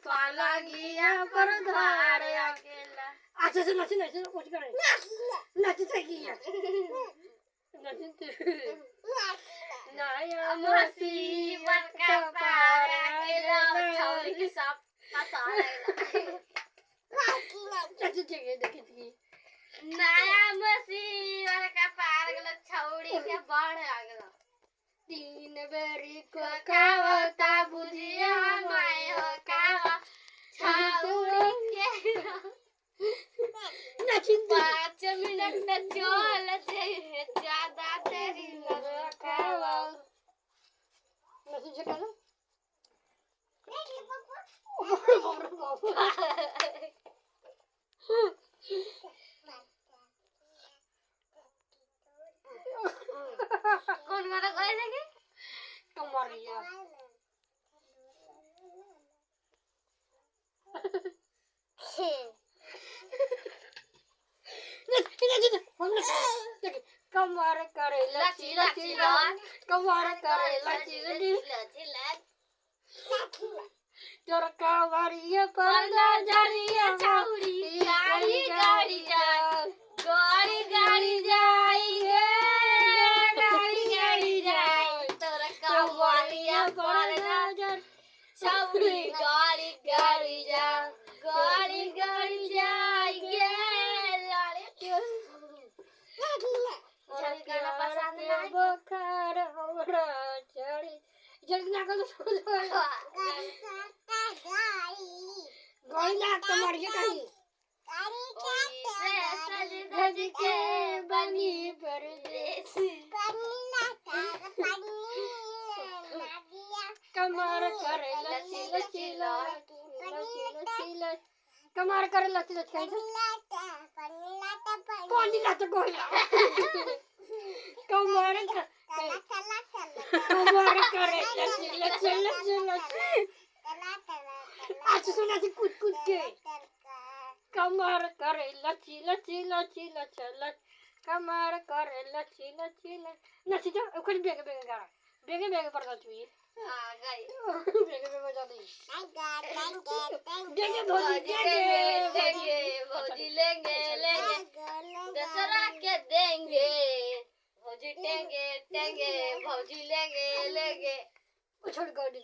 पाला गया पर द्वार अकेला। अच्छा से नाची नाची कुछ करे नाची चाहिए नाची नया मुसीबत का पार अकेला छौरी के सब पसारेला नाची चाहिए देखी नया मुसीबत का पार अकेला छौरी के बाढ़ आ गया। तीन बेरी को खावता बुझिया मैं हो खावा छौरी के नाचिन 5 मिनट में चल जे ज्यादा देरी न रखावा नाचिन से कहना कौन वाला गाय देंगे कमरिया कमर करे लची लची कमर करे लची लची तोर कमरिया पर ना जानिया छौरी गाड़ी गाड़ी जा गाड़ी गाड़ी जाइए गाड़ी गाड़ी जाए तोर कमरिया पर ना जान छौरी गाड़ी गाड़ी जा गाड़ी गाड़ी जाइए गाना पसंद ना बुखार हमरा चढ़ी जल्दी ना कर गाड़ी ना कमरिया कहीं सज धज के बनी परदेसी कमर करे लची लची लची कमर करे लची लची पानी लाते कोयला कमर करे लची लची लची आज सुना थी कूद कूद के कमर करे लची लची लची लची कमर करे लची लची लची तो उखड़ बेगे बेगे गाना बेगे बेगे पड़ता चुई हां गई बेगे बेगे बजा दी देंगे भौजी लेंगे दसरा के देंगे भौजी टेंगे भौजी लेंगे छोड़ कर दी